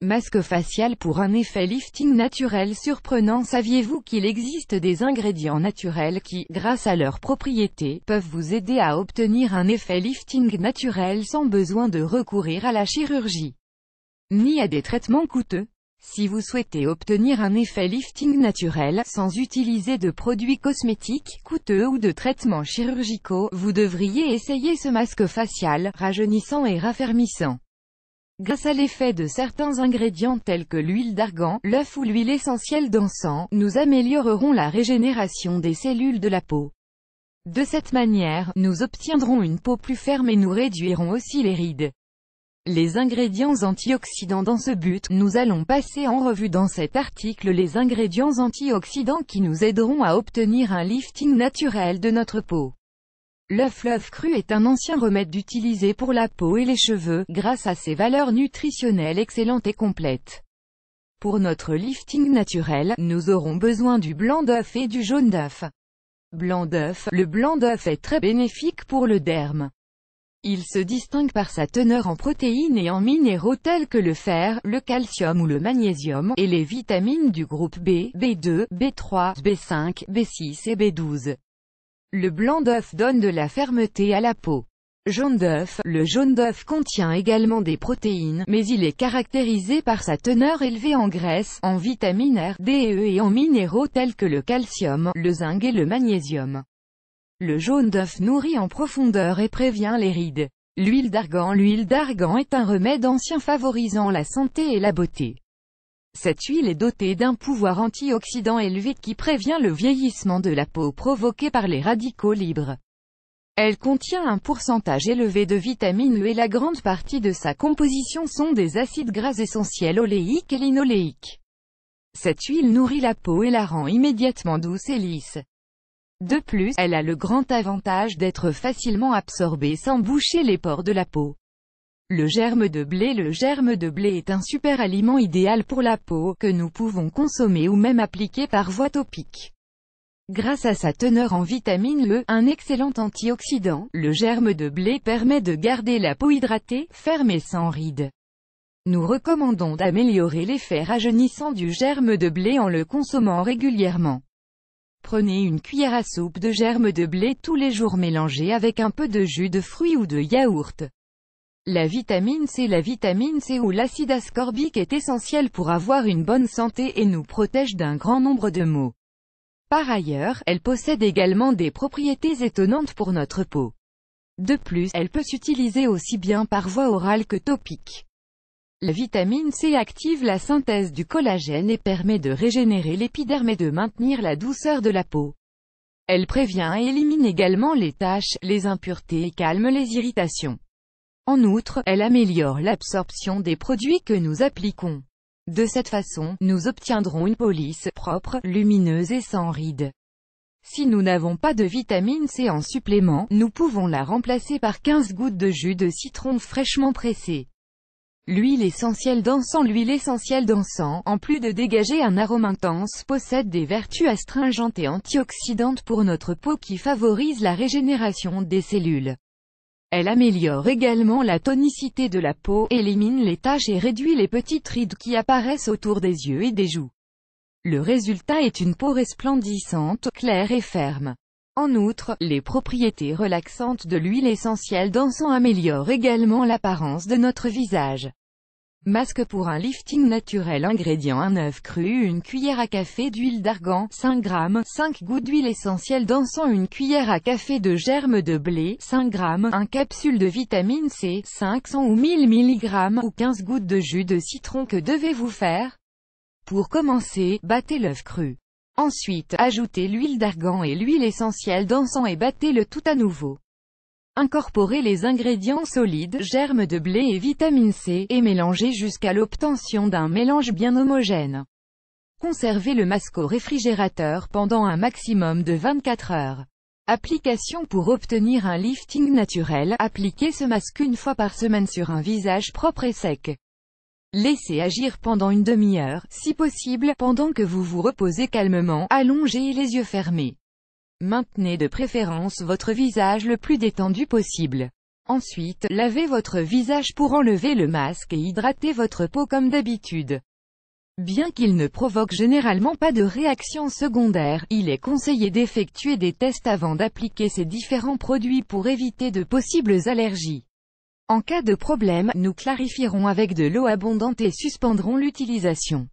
Masque facial pour un effet lifting naturel surprenant. Saviez-vous qu'il existe des ingrédients naturels qui, grâce à leurs propriétés, peuvent vous aider à obtenir un effet lifting naturel sans besoin de recourir à la chirurgie, ni à des traitements coûteux? Si vous souhaitez obtenir un effet lifting naturel, sans utiliser de produits cosmétiques, coûteux ou de traitements chirurgicaux, vous devriez essayer ce masque facial, rajeunissant et raffermissant. Grâce à l'effet de certains ingrédients tels que l'huile d'argan, l'œuf ou l'huile essentielle d'encens, nous améliorerons la régénération des cellules de la peau. De cette manière, nous obtiendrons une peau plus ferme et nous réduirons aussi les rides. Les ingrédients antioxydants. Dans ce but, nous allons passer en revue dans cet article les ingrédients antioxydants qui nous aideront à obtenir un lifting naturel de notre peau. L'œuf cru est un ancien remède utilisé pour la peau et les cheveux, grâce à ses valeurs nutritionnelles excellentes et complètes. Pour notre lifting naturel, nous aurons besoin du blanc d'œuf et du jaune d'œuf. Blanc d'œuf. Le blanc d'œuf est très bénéfique pour le derme. Il se distingue par sa teneur en protéines et en minéraux tels que le fer, le calcium ou le magnésium, et les vitamines du groupe B, B2, B3, B5, B6 et B12. Le blanc d'œuf donne de la fermeté à la peau. Jaune d'œuf. Le jaune d'œuf contient également des protéines, mais il est caractérisé par sa teneur élevée en graisse, en vitamines R, D et E et en minéraux tels que le calcium, le zinc et le magnésium. Le jaune d'œuf nourrit en profondeur et prévient les rides. L'huile d'argan. L'huile d'argan est un remède ancien favorisant la santé et la beauté. Cette huile est dotée d'un pouvoir antioxydant élevé qui prévient le vieillissement de la peau provoqué par les radicaux libres. Elle contient un pourcentage élevé de vitamine E et la grande partie de sa composition sont des acides gras essentiels oléiques et linoléiques. Cette huile nourrit la peau et la rend immédiatement douce et lisse. De plus, elle a le grand avantage d'être facilement absorbée sans boucher les pores de la peau. Le germe de blé. Le germe de blé est un super aliment idéal pour la peau, que nous pouvons consommer ou même appliquer par voie topique. Grâce à sa teneur en vitamine E, un excellent antioxydant, le germe de blé permet de garder la peau hydratée, ferme et sans rides. Nous recommandons d'améliorer l'effet rajeunissant du germe de blé en le consommant régulièrement. Prenez une cuillère à soupe de germe de blé tous les jours mélangée avec un peu de jus de fruits ou de yaourt. La vitamine C. La vitamine C ou l'acide ascorbique est essentielle pour avoir une bonne santé et nous protège d'un grand nombre de maux. Par ailleurs, elle possède également des propriétés étonnantes pour notre peau. De plus, elle peut s'utiliser aussi bien par voie orale que topique. La vitamine C active la synthèse du collagène et permet de régénérer l'épiderme et de maintenir la douceur de la peau. Elle prévient et élimine également les taches, les impuretés et calme les irritations. En outre, elle améliore l'absorption des produits que nous appliquons. De cette façon, nous obtiendrons une peau lisse, propre, lumineuse et sans rides. Si nous n'avons pas de vitamine C en supplément, nous pouvons la remplacer par 15 gouttes de jus de citron fraîchement pressé. L'huile essentielle d'encens. L'huile essentielle d'encens, en plus de dégager un arôme intense, possède des vertus astringentes et antioxydantes pour notre peau qui favorisent la régénération des cellules. Elle améliore également la tonicité de la peau, élimine les taches et réduit les petites rides qui apparaissent autour des yeux et des joues. Le résultat est une peau resplendissante, claire et ferme. En outre, les propriétés relaxantes de l'huile essentielle d'encens améliorent également l'apparence de notre visage. Masque pour un lifting naturel. Ingrédients: un œuf cru, une cuillère à café d'huile d'argan, 5 g, 5 gouttes d'huile essentielle d'encens, une cuillère à café de germe de blé, 5 g, 1 capsule de vitamine C, 500 ou 1000 mg, ou 15 gouttes de jus de citron. Que devez-vous faire? Pour commencer, battez l'œuf cru. Ensuite, ajoutez l'huile d'argan et l'huile essentielle d'encens et battez le tout à nouveau. Incorporez les ingrédients solides, germes de blé et vitamine C, et mélangez jusqu'à l'obtention d'un mélange bien homogène. Conservez le masque au réfrigérateur pendant un maximum de 24 heures. Application: pour obtenir un lifting naturel, appliquez ce masque une fois par semaine sur un visage propre et sec. Laissez agir pendant une demi-heure, si possible, pendant que vous vous reposez calmement, allongé et les yeux fermés. Maintenez de préférence votre visage le plus détendu possible. Ensuite, lavez votre visage pour enlever le masque et hydratez votre peau comme d'habitude. Bien qu'il ne provoque généralement pas de réaction secondaire, il est conseillé d'effectuer des tests avant d'appliquer ces différents produits pour éviter de possibles allergies. En cas de problème, nous clarifierons avec de l'eau abondante et suspendrons l'utilisation.